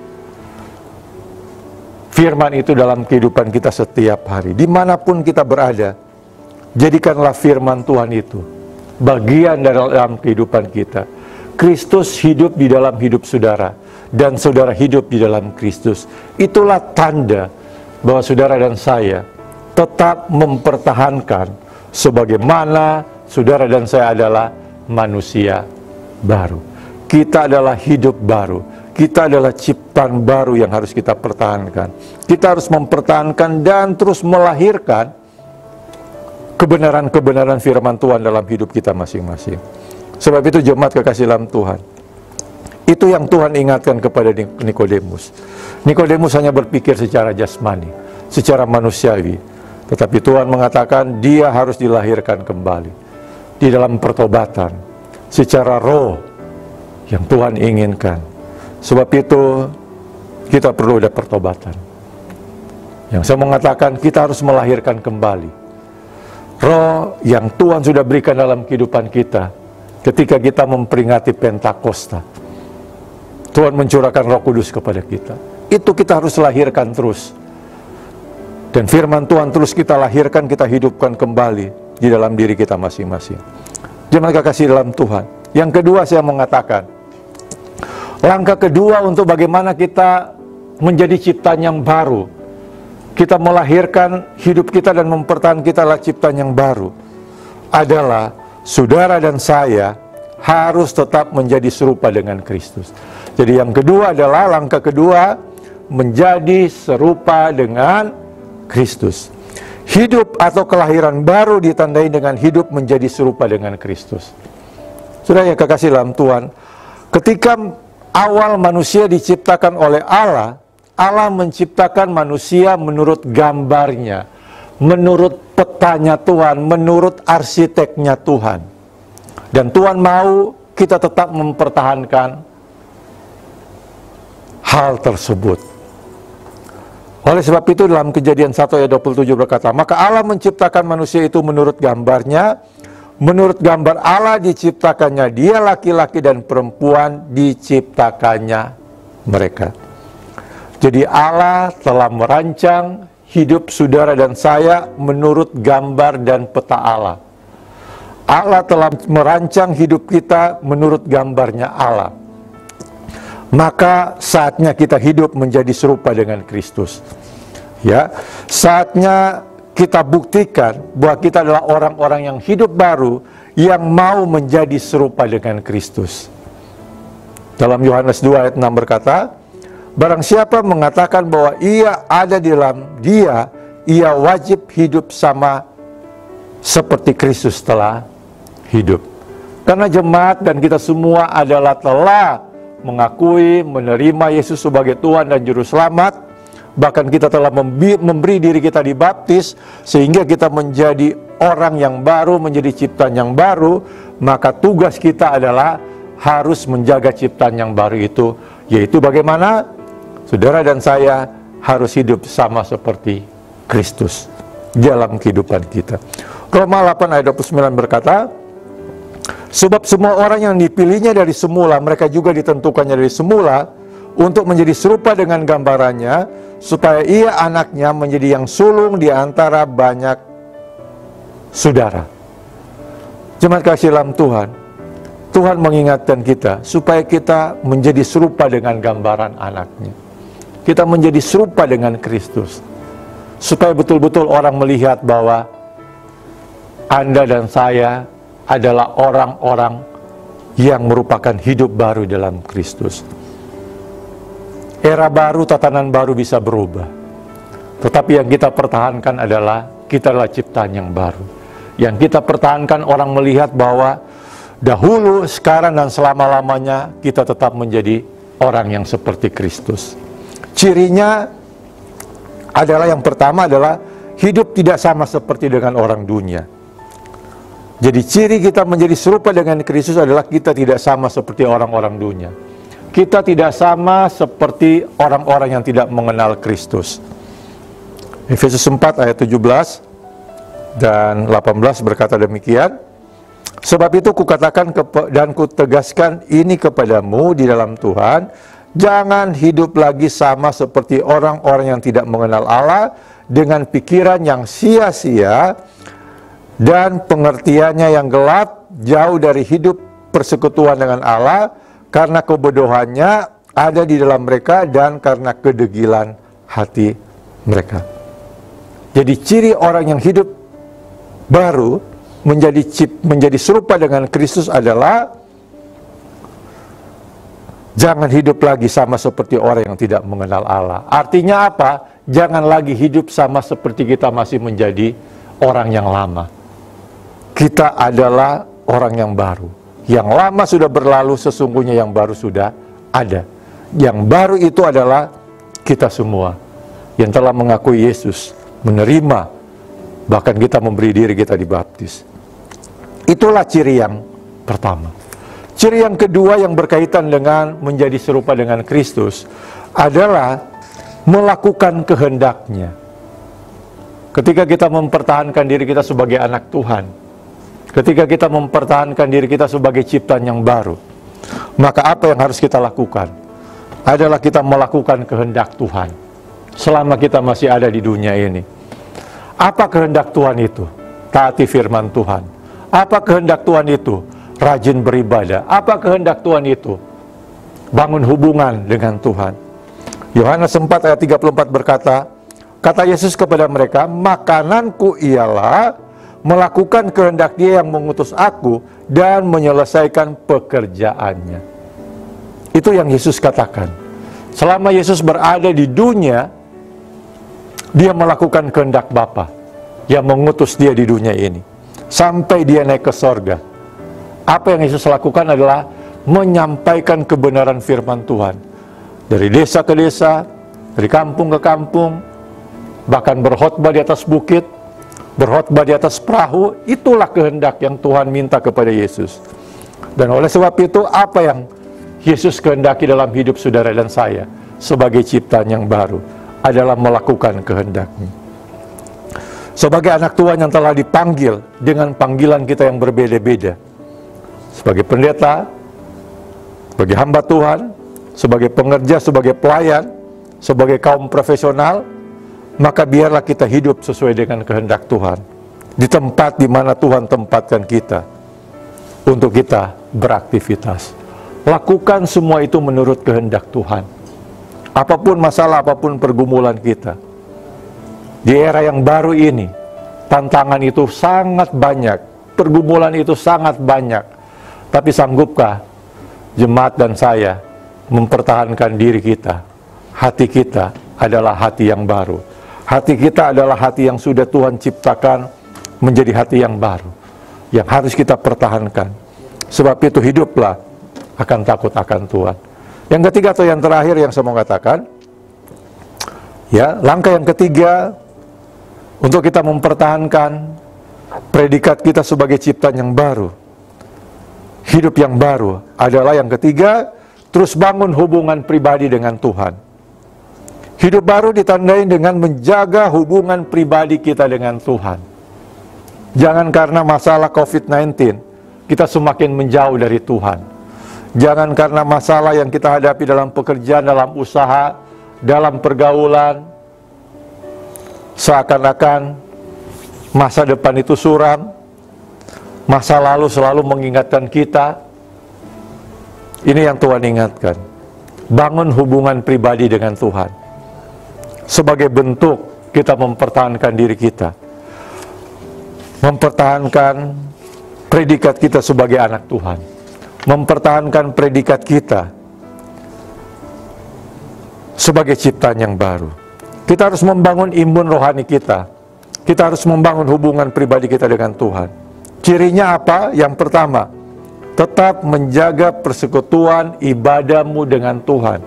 Speaker 4: firman itu dalam kehidupan kita setiap hari. Dimanapun kita berada, jadikanlah firman Tuhan itu bagian dalam kehidupan kita. Kristus hidup di dalam hidup saudara, dan saudara hidup di dalam Kristus. Itulah tanda bahwa saudara dan saya tetap mempertahankan sebagaimana saudara dan saya adalah manusia baru. Kita adalah hidup baru. Kita adalah ciptaan baru yang harus kita pertahankan. Kita harus mempertahankan dan terus melahirkan kebenaran-kebenaran firman Tuhan dalam hidup kita masing-masing. Sebab itu jemaat kekasih dalam Tuhan, itu yang Tuhan ingatkan kepada Nikodemus. Nikodemus hanya berpikir secara jasmani, secara manusiawi. Tetapi Tuhan mengatakan dia harus dilahirkan kembali di dalam pertobatan secara roh yang Tuhan inginkan. Sebab itu kita perlu ada pertobatan. Yang saya mengatakan kita harus melahirkan kembali roh yang Tuhan sudah berikan dalam kehidupan kita ketika kita memperingati Pentakosta. Tuhan mencurahkan Roh Kudus kepada kita. Itu kita harus lahirkan terus. Dan firman Tuhan terus kita lahirkan, kita hidupkan kembali di dalam diri kita masing-masing. Jemaat kekasih dalam Tuhan, yang kedua saya mengatakan, langkah kedua untuk bagaimana kita menjadi ciptaan yang baru, kita melahirkan hidup kita dan mempertahankan kita adalah ciptaan yang baru, adalah saudara dan saya harus tetap menjadi serupa dengan Kristus. Jadi yang kedua adalah, langkah kedua, menjadi serupa dengan Kristus. Hidup atau kelahiran baru ditandai dengan hidup menjadi serupa dengan Kristus. Saudara yang kekasih dalam Tuhan, ketika awal manusia diciptakan oleh Allah, Allah menciptakan manusia menurut gambarnya, menurut petanya Tuhan, menurut arsiteknya Tuhan. Dan Tuhan mau kita tetap mempertahankan hal tersebut. Oleh sebab itu dalam Kejadian 1 ayat 27 berkata, maka Allah menciptakan manusia itu menurut gambarnya, menurut gambar Allah diciptakannya dia, laki-laki dan perempuan diciptakannya mereka. Jadi Allah telah merancang hidup saudara dan saya menurut gambar dan peta Allah. Allah telah merancang hidup kita menurut gambarnya Allah. Maka saatnya kita hidup menjadi serupa dengan Kristus. Ya, saatnya kita buktikan bahwa kita adalah orang-orang yang hidup baru yang mau menjadi serupa dengan Kristus. Dalam Yohanes 2 ayat 6 berkata, barang siapa mengatakan bahwa ia ada di dalam Dia, ia wajib hidup sama seperti Kristus telah hidup. Karena jemaat dan kita semua adalah telah mengakui, menerima Yesus sebagai Tuhan dan Juru Selamat, bahkan kita telah memberi diri kita dibaptis, sehingga kita menjadi orang yang baru, menjadi ciptaan yang baru. Maka tugas kita adalah harus menjaga ciptaan yang baru itu, yaitu bagaimana saudara dan saya harus hidup sama seperti Kristus dalam kehidupan kita. Roma 8 ayat 29 berkata, sebab semua orang yang dipilihnya dari semula, mereka juga ditentukannya dari semula untuk menjadi serupa dengan gambarannya, supaya ia anaknya menjadi yang sulung di antara banyak saudara. Jemaat kasih dalam Tuhan, Tuhan mengingatkan kita supaya kita menjadi serupa dengan gambaran anaknya. Kita menjadi serupa dengan Kristus, supaya betul-betul orang melihat bahwa Anda dan saya adalah orang-orang yang merupakan hidup baru dalam Kristus. Era baru, tatanan baru bisa berubah, tetapi yang kita pertahankan adalah kita adalah ciptaan yang baru. Yang kita pertahankan, orang melihat bahwa dahulu, sekarang, dan selama-lamanya kita tetap menjadi orang yang seperti Kristus. Cirinya adalah, yang pertama adalah hidup tidak sama seperti dengan orang dunia. Jadi ciri kita menjadi serupa dengan Kristus adalah kita tidak sama seperti orang-orang dunia. Kita tidak sama seperti orang-orang yang tidak mengenal Kristus. Efesus 4 ayat 17 dan 18 berkata demikian, sebab itu kukatakan dan kutegaskan ini kepadamu di dalam Tuhan, jangan hidup lagi sama seperti orang-orang yang tidak mengenal Allah, dengan pikiran yang sia-sia dan pengertiannya yang gelap, jauh dari hidup persekutuan dengan Allah, karena kebodohannya ada di dalam mereka dan karena kedegilan hati mereka. Jadi ciri orang yang hidup baru menjadi serupa dengan Kristus adalah jangan hidup lagi sama seperti orang yang tidak mengenal Allah. Artinya apa? Jangan lagi hidup sama seperti kita masih menjadi orang yang lama. Kita adalah orang yang baru. Yang lama sudah berlalu, sesungguhnya yang baru sudah ada. Yang baru itu adalah kita semua yang telah mengakui Yesus, menerima, bahkan kita memberi diri kita dibaptis. Itulah ciri yang pertama. Ciri yang kedua yang berkaitan dengan menjadi serupa dengan Kristus adalah melakukan kehendaknya. Ketika kita mempertahankan diri kita sebagai anak Tuhan, ketika kita mempertahankan diri kita sebagai ciptaan yang baru, maka apa yang harus kita lakukan? Adalah kita melakukan kehendak Tuhan selama kita masih ada di dunia ini. Apa kehendak Tuhan itu? Taati firman Tuhan. Apa kehendak Tuhan itu? Rajin beribadah. Apa kehendak Tuhan itu? Bangun hubungan dengan Tuhan. Yohanes 4 ayat 34 berkata, kata Yesus kepada mereka, makananku ialah melakukan kehendak Dia yang mengutus aku dan menyelesaikan pekerjaannya. Itu yang Yesus katakan. Selama Yesus berada di dunia, Dia melakukan kehendak Bapa yang mengutus Dia di dunia ini sampai Dia naik ke sorga. Apa yang Yesus lakukan adalah menyampaikan kebenaran firman Tuhan dari desa ke desa, dari kampung ke kampung, bahkan berkhotbah di atas bukit, berkhotbah di atas perahu. Itulah kehendak yang Tuhan minta kepada Yesus. Dan oleh sebab itu, apa yang Yesus kehendaki dalam hidup saudara dan saya sebagai ciptaan yang baru adalah melakukan kehendak-Mu. Sebagai anak Tuhan yang telah dipanggil dengan panggilan kita yang berbeda-beda, sebagai pendeta, sebagai hamba Tuhan, sebagai pengerja, sebagai pelayan, sebagai kaum profesional, maka biarlah kita hidup sesuai dengan kehendak Tuhan di tempat di mana Tuhan tempatkan kita untuk kita beraktivitas. Lakukan semua itu menurut kehendak Tuhan. Apapun masalah, apapun pergumulan kita, di era yang baru ini, tantangan itu sangat banyak, pergumulan itu sangat banyak. Tapi sanggupkah jemaat dan saya mempertahankan diri kita? Hati kita adalah hati yang baru. Hati kita adalah hati yang sudah Tuhan ciptakan menjadi hati yang baru, yang harus kita pertahankan. Sebab itu hiduplah akan takut akan Tuhan. Yang ketiga atau yang terakhir yang saya mau katakan, ya, langkah yang ketiga untuk kita mempertahankan predikat kita sebagai ciptaan yang baru, hidup yang baru, adalah yang ketiga, terus bangun hubungan pribadi dengan Tuhan. Hidup baru ditandai dengan menjaga hubungan pribadi kita dengan Tuhan. Jangan karena masalah COVID-19 kita semakin menjauh dari Tuhan. Jangan karena masalah yang kita hadapi dalam pekerjaan, dalam usaha, dalam pergaulan, seakan-akan masa depan itu suram, masa lalu selalu mengingatkan kita. Ini yang Tuhan ingatkan. Bangun hubungan pribadi dengan Tuhan. Sebagai bentuk kita mempertahankan diri kita, mempertahankan predikat kita sebagai anak Tuhan, mempertahankan predikat kita sebagai ciptaan yang baru. Kita harus membangun imun rohani kita. Kita harus membangun hubungan pribadi kita dengan Tuhan. Cirinya apa? Yang pertama, tetap menjaga persekutuan ibadahmu dengan Tuhan,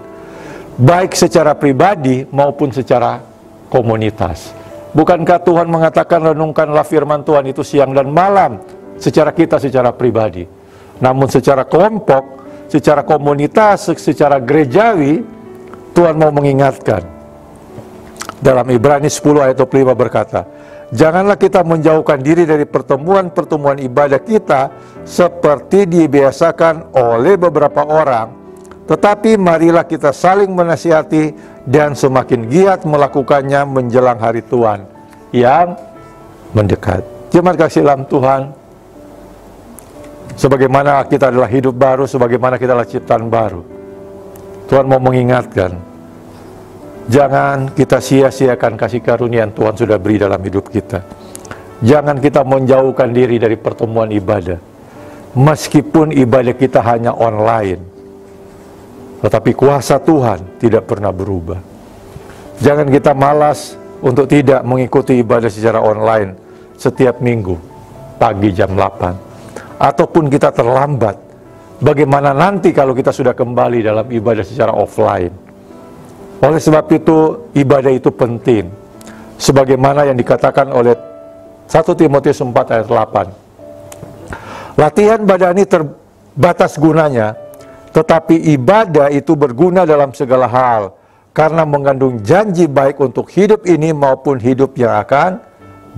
Speaker 4: baik secara pribadi maupun secara komunitas. Bukankah Tuhan mengatakan renungkanlah firman Tuhan itu siang dan malam, secara kita, secara pribadi. Namun secara kelompok, secara komunitas, secara gerejawi, Tuhan mau mengingatkan. Dalam Ibrani 10 ayat 25 berkata, janganlah kita menjauhkan diri dari pertemuan-pertemuan ibadah kita seperti dibiasakan oleh beberapa orang, tetapi marilah kita saling menasihati dan semakin giat melakukannya menjelang hari Tuhan yang mendekat. Jemaat kasih dalam Tuhan, sebagaimana kita adalah hidup baru, sebagaimana kita adalah ciptaan baru, Tuhan mau mengingatkan, jangan kita sia-siakan kasih karunia yang Tuhan sudah beri dalam hidup kita. Jangan kita menjauhkan diri dari pertemuan ibadah, meskipun ibadah kita hanya online, tetapi kuasa Tuhan tidak pernah berubah. Jangan kita malas untuk tidak mengikuti ibadah secara online setiap minggu pagi jam 8, ataupun kita terlambat. Bagaimana nanti kalau kita sudah kembali dalam ibadah secara offline? Oleh sebab itu, ibadah itu penting. Sebagaimana yang dikatakan oleh 1 Timotius 4 ayat 8. Latihan badani terbatas gunanya, tetapi ibadah itu berguna dalam segala hal, karena mengandung janji baik untuk hidup ini maupun hidup yang akan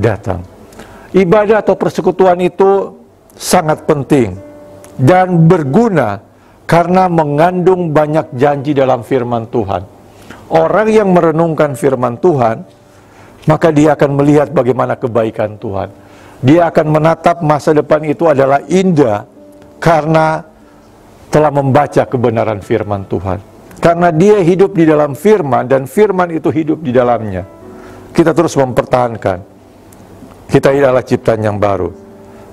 Speaker 4: datang. Ibadah atau persekutuan itu sangat penting dan berguna karena mengandung banyak janji dalam firman Tuhan. Orang yang merenungkan firman Tuhan, maka dia akan melihat bagaimana kebaikan Tuhan. Dia akan menatap masa depan itu adalah indah karena telah membaca kebenaran firman Tuhan. Karena dia hidup di dalam firman dan firman itu hidup di dalamnya. Kita terus mempertahankan. Kita adalah ciptaan yang baru.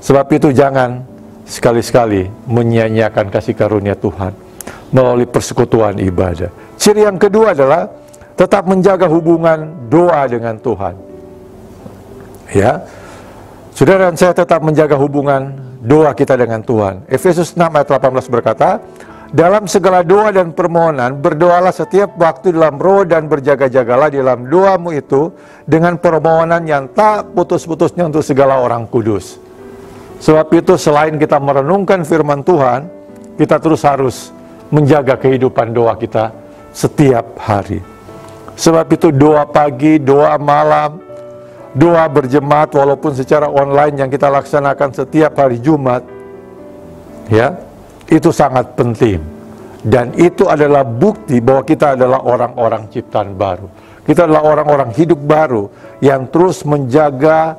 Speaker 4: Sebab itu jangan sekali-sekali menyia-nyiakan kasih karunia Tuhan melalui persekutuan ibadah. Ciri yang kedua adalah tetap menjaga hubungan doa dengan Tuhan. Ya, saudara dan saya tetap menjaga hubungan doa kita dengan Tuhan. Efesus 6 ayat 18 berkata, dalam segala doa dan permohonan, berdoalah setiap waktu dalam roh dan berjaga-jagalah dalam doamu itu dengan permohonan yang tak putus-putusnya untuk segala orang kudus. Sebab itu selain kita merenungkan firman Tuhan, kita terus harus menjaga kehidupan doa kita setiap hari. Sebab itu doa pagi, doa malam, doa berjemaat walaupun secara online yang kita laksanakan setiap hari Jumat, ya, itu sangat penting. Dan itu adalah bukti bahwa kita adalah orang-orang ciptaan baru. Kita adalah orang-orang hidup baru yang terus menjaga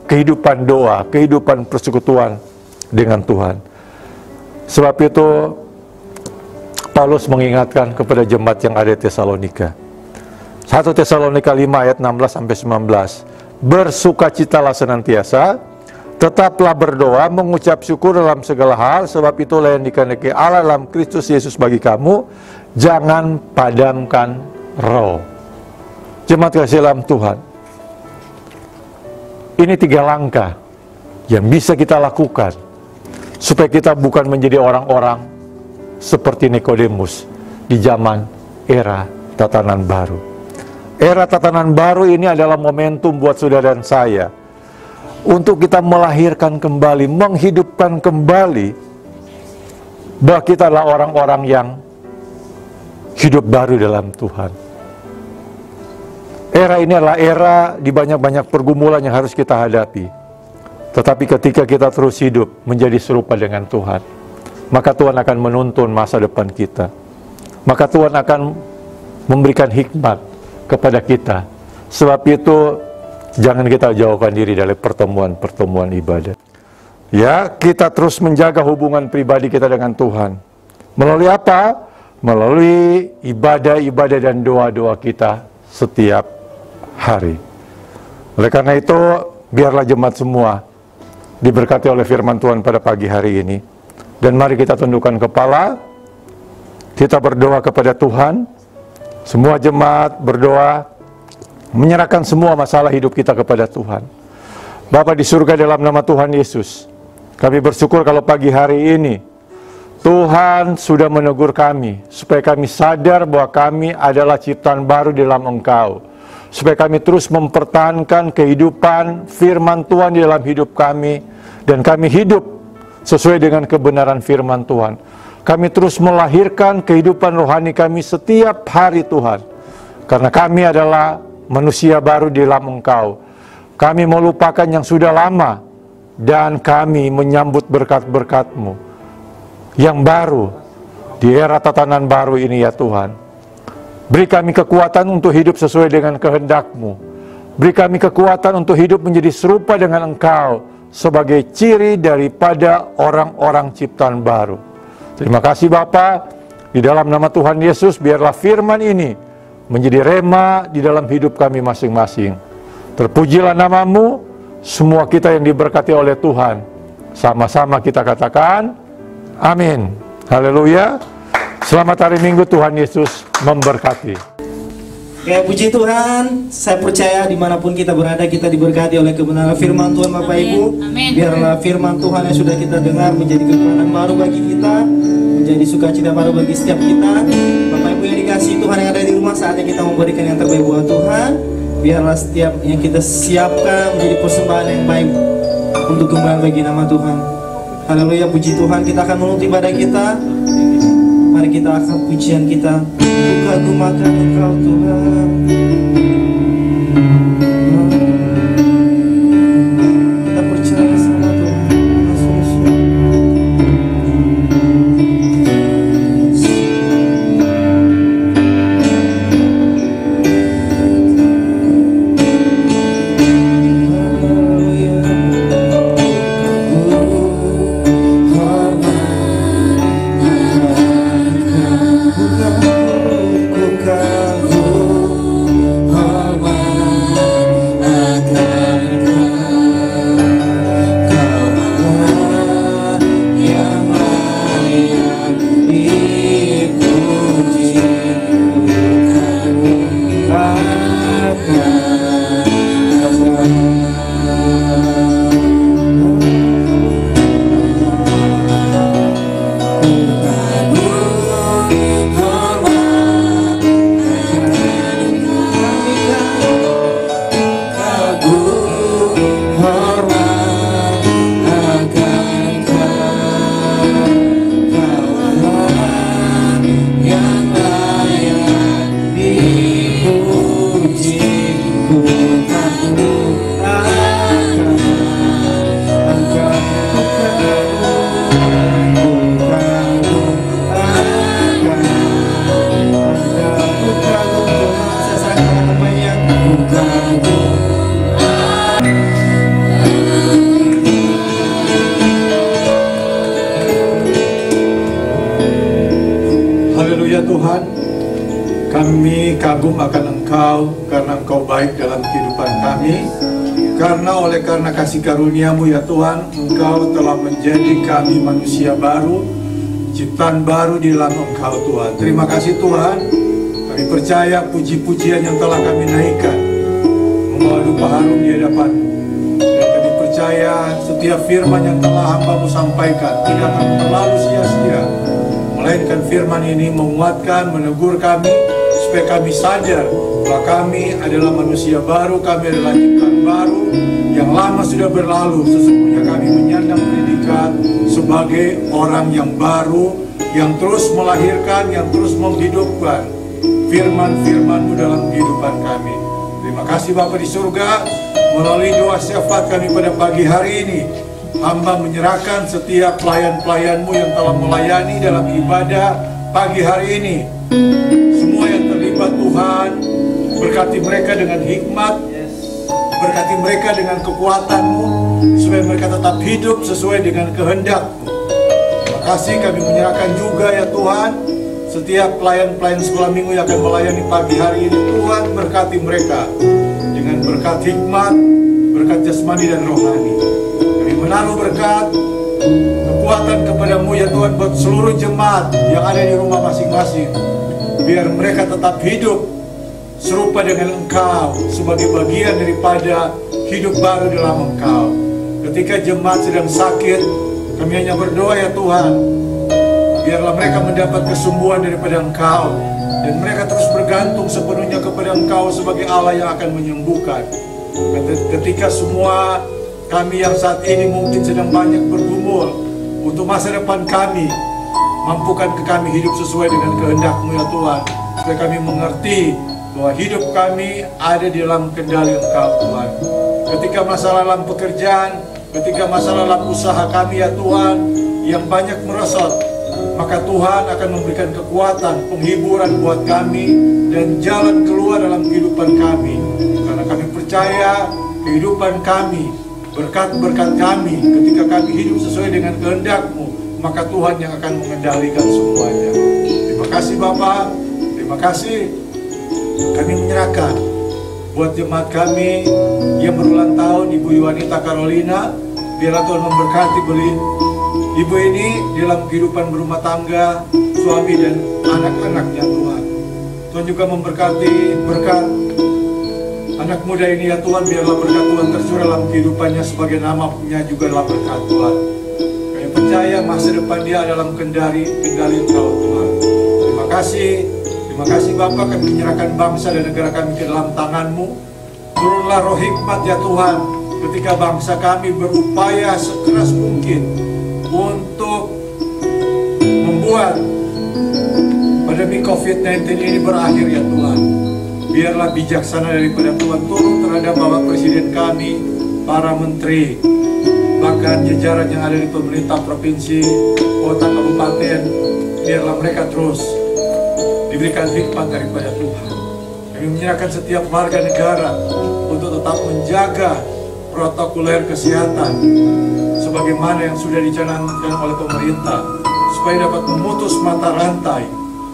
Speaker 4: kehidupan doa, kehidupan persekutuan dengan Tuhan. Sebab itu Paulus mengingatkan kepada jemaat yang ada di Tesalonika. 1 Tesalonika 5 ayat 16-19. Bersukacitalah senantiasa, tetaplah berdoa, mengucap syukur dalam segala hal, sebab itulah yang dikehendaki Allah dalam Kristus Yesus bagi kamu. Jangan padamkan roh. Jemaat kasih dalam Tuhan, ini 3 langkah yang bisa kita lakukan supaya kita bukan menjadi orang-orang seperti Nikodemus di zaman era tatanan baru. Era tatanan baru ini adalah momentum buat saudara dan saya untuk kita melahirkan kembali, menghidupkan kembali bahwa kita adalah orang-orang yang hidup baru dalam Tuhan. Era ini adalah era di banyak-banyak pergumulan yang harus kita hadapi. Tetapi ketika kita terus hidup menjadi serupa dengan Tuhan, maka Tuhan akan menuntun masa depan kita. Maka Tuhan akan memberikan hikmat kepada kita. Sebab itu jangan kita jauhkan diri dari pertemuan-pertemuan ibadah. Ya, kita terus menjaga hubungan pribadi kita dengan Tuhan. Melalui apa? Melalui ibadah-ibadah dan doa-doa kita setiap hari. Oleh karena itu, biarlah jemaat semua diberkati oleh firman Tuhan pada pagi hari ini. Dan mari kita tundukkan kepala, kita berdoa kepada Tuhan. Semua jemaat berdoa, menyerahkan semua masalah hidup kita kepada Tuhan. Bapa di surga, dalam nama Tuhan Yesus, kami bersyukur kalau pagi hari ini Tuhan sudah menegur kami, supaya kami sadar bahwa kami adalah ciptaan baru dalam Engkau. Supaya kami terus mempertahankan kehidupan firman Tuhan di dalam hidup kami, dan kami hidup sesuai dengan kebenaran firman Tuhan. Kami terus melahirkan kehidupan rohani kami setiap hari Tuhan. Karena kami adalah manusia baru di dalam Engkau. Kami melupakan yang sudah lama, dan kami menyambut berkat-berkat-Mu yang baru di era tatanan baru ini ya Tuhan. Beri kami kekuatan untuk hidup sesuai dengan kehendak-Mu. Beri kami kekuatan untuk hidup menjadi serupa dengan Engkau sebagai ciri daripada orang-orang ciptaan baru. Terima kasih Bapa, di dalam nama Tuhan Yesus, biarlah firman ini menjadi rema di dalam hidup kami masing-masing. Terpujilah nama-Mu, semua kita yang diberkati oleh Tuhan. Sama-sama kita katakan, amin. Haleluya. Selamat hari Minggu, Tuhan Yesus memberkati.
Speaker 6: Oke, puji Tuhan. Saya percaya dimanapun kita berada, kita diberkati oleh kebenaran firman Tuhan Bapak Ibu.
Speaker 1: Amin.
Speaker 6: Biarlah firman Tuhan yang sudah kita dengar menjadi kekuatan baru bagi kita, menjadi sukacita baru bagi setiap kita. Bapak Ibu yang dikasihi Tuhan yang ada di rumah, saatnya kita memberikan yang terbaik buat Tuhan. Biarlah setiap yang kita siapkan menjadi persembahan yang baik untuk kembali bagi nama Tuhan. Haleluya, puji Tuhan. Kita akan menutup ibadah kita. Mari kita akan pujian kita. Kagumkan Engkau Tuhan. Kita percaya sama Tuhan.
Speaker 3: Haleluya Tuhan, kami kagum akan Engkau karena Engkau baik dalam kehidupan kami. Karena kasih karunia-Mu ya Tuhan, Engkau telah menjadi kami manusia baru, ciptaan baru di dalam Engkau Tuhan. Terima kasih Tuhan, kami percaya puji-pujian yang telah kami naikkan membawa dupa harum di hadapan-Mu. Dan kami percaya setiap firman yang telah hamba-Mu sampaikan tidak akan terlalu sia-sia, melainkan firman ini menguatkan, menegur kami, supaya kami sadar bahwa kami adalah manusia baru, kami adalah ciptaan baru, yang lama sudah berlalu. Sesungguhnya kami menyandang predikat sebagai orang yang baru, yang terus melahirkan, yang terus menghidupkan firman-firman-Mu dalam kehidupan kami. Terima kasih Bapa di surga, melalui doa syafaat kami pada pagi hari ini, hamba menyerahkan setiap pelayan-pelayan-Mu yang telah melayani dalam ibadah pagi hari ini. Semua yang terlibat Tuhan, berkati mereka dengan hikmat, berkati mereka dengan kekuatan-Mu, supaya mereka tetap hidup sesuai dengan kehendak-Mu. Terima kasih, kami menyerahkan juga ya Tuhan, setiap pelayan-pelayan sekolah minggu yang akan melayani pagi hari ini. Tuhan berkati mereka dengan berkat hikmat, berkat jasmani dan rohani. Kami menaruh berkat kekuatan kepada-Mu ya Tuhan buat seluruh jemaat yang ada di rumah masing-masing, biar mereka tetap hidup serupa dengan Engkau sebagai bagian daripada hidup baru dalam Engkau. Ketika jemaat sedang sakit, kami hanya berdoa ya Tuhan, biarlah mereka mendapat kesembuhan daripada Engkau, dan mereka terus bergantung sepenuhnya kepada Engkau sebagai Allah yang akan menyembuhkan. Ketika semua kami yang saat ini mungkin sedang banyak bergumul untuk masa depan kami, mampukan kami hidup sesuai dengan kehendak-Mu ya Tuhan, supaya kami mengerti bahwa hidup kami ada di dalam kendali Engkau Tuhan. Ketika masalah dalam pekerjaan, ketika masalah dalam usaha kami ya Tuhan yang banyak merosot, maka Tuhan akan memberikan kekuatan, penghiburan buat kami, dan jalan keluar dalam kehidupan kami. Karena kami percaya kehidupan kami, berkat-berkat kami, ketika kami hidup sesuai dengan kehendak-Mu, maka Tuhan yang akan mengendalikan semuanya. Terima kasih Bapak, terima kasih. Kami menyerahkan buat jemaat kami yang berulang tahun, Ibu Yuanita Carolina, biarlah Tuhan memberkati Ibu ini dalam kehidupan berumah tangga, suami dan anak-anaknya Tuhan. Tuhan juga memberkati berkat anak muda ini ya Tuhan, biarlah berkat Tuhan tercurah dalam kehidupannya sebagai namanya juga adalah berkat Tuhan. Kami percaya masa depan dia dalam kendali Engkau Tuhan. Terima kasih Bapa, kami menyerahkan bangsa dan negara kami ke dalam tangan-Mu. Turunlah roh hikmat ya Tuhan, ketika bangsa kami berupaya sekeras mungkin untuk membuat pandemi COVID-19 ini berakhir ya Tuhan. Biarlah bijaksana daripada Tuhan turun terhadap Bapak Presiden kami, para menteri, bahkan jajaran yang ada di pemerintah provinsi, kota, kabupaten. Biarlah mereka terus diberikan hikmat daripada Tuhan. Kami menyerahkan setiap warga negara untuk tetap menjaga protokoler kesehatan sebagaimana yang sudah dicanangkan oleh pemerintah, supaya dapat memutus mata rantai.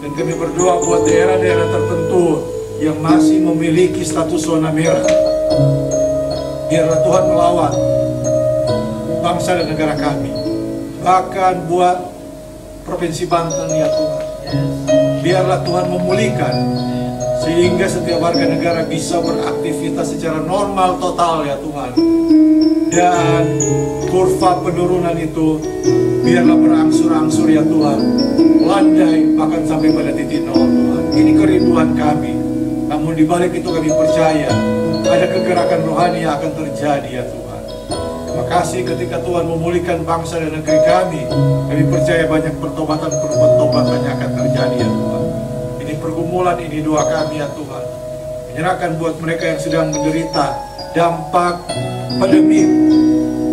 Speaker 3: Dan kami berdoa buat daerah-daerah tertentu yang masih memiliki status zona merah, biarlah Tuhan melawat bangsa dan negara kami. Bahkan buat Provinsi Banten ya Tuhan, biarlah Tuhan memulihkan sehingga setiap warga negara bisa beraktivitas secara normal total ya Tuhan. Dan kurva penurunan itu biarlah berangsur-angsur ya Tuhan, landai bahkan sampai pada titik nol Tuhan. Ini kerinduan kami. Namun di balik itu kami percaya ada kegerakan rohani yang akan terjadi ya Tuhan. Terima kasih ketika Tuhan memulihkan bangsa dan negeri kami percaya banyak pertobatan yang akan terjadi ya Tuhan. Ini pergumulan, ini doa kami ya Tuhan. Menyerahkan buat mereka yang sedang menderita dampak pandemi,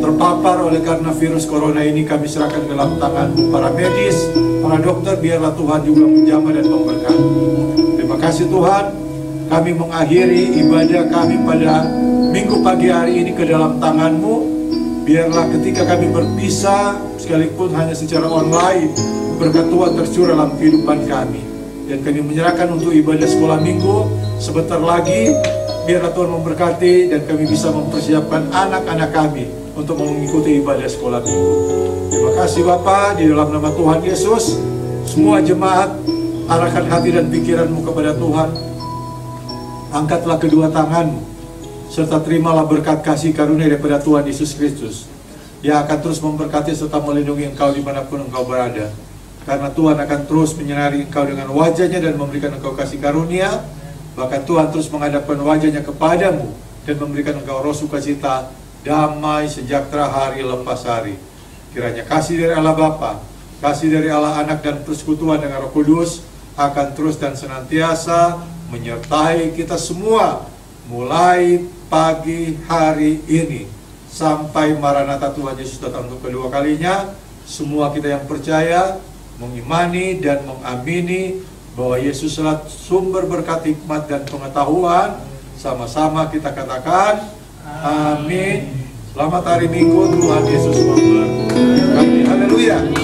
Speaker 3: terpapar oleh karena virus corona ini, kami serahkan dalam tangan para medis, para dokter. Biarlah Tuhan juga menjamah dan memberkati. Terima kasih Tuhan, kami mengakhiri ibadah kami pada minggu pagi hari ini ke dalam tangan-Mu. Biarlah ketika kami berpisah, sekalipun hanya secara online, berkat Tuhan tercurah dalam kehidupan kami. Dan kami menyerahkan untuk ibadah sekolah minggu sebentar lagi. Biarlah Tuhan memberkati dan kami bisa mempersiapkan anak-anak kami untuk mengikuti ibadah sekolah minggu. Terima kasih Bapa, di dalam nama Tuhan Yesus. Semua jemaat, arahkan hati dan pikiranmu kepada Tuhan. Angkatlah kedua tanganmu, serta terimalah berkat kasih karunia daripada Tuhan Yesus Kristus, yang akan terus memberkati serta melindungi engkau dimanapun engkau berada. Karena Tuhan akan terus menyinari engkau dengan wajahnya dan memberikan engkau kasih karunia. Bahkan Tuhan terus menghadapkan wajahnya kepadamu dan memberikan engkau roh sukacita, damai, sejahtera hari lepas hari. Kiranya kasih dari Allah Bapa, kasih dari Allah Anak dan persekutuan dengan Roh Kudus akan terus dan senantiasa menyertai kita semua mulai pagi hari ini sampai Maranatha Tuhan Yesus datang untuk kedua kalinya. Semua kita yang percaya, mengimani dan mengamini bahwa Yesus adalah sumber berkat, hikmat dan pengetahuan. Sama-sama kita katakan amin. Selamat hari Minggu, Tuhan Yesus memberkati. Haleluya.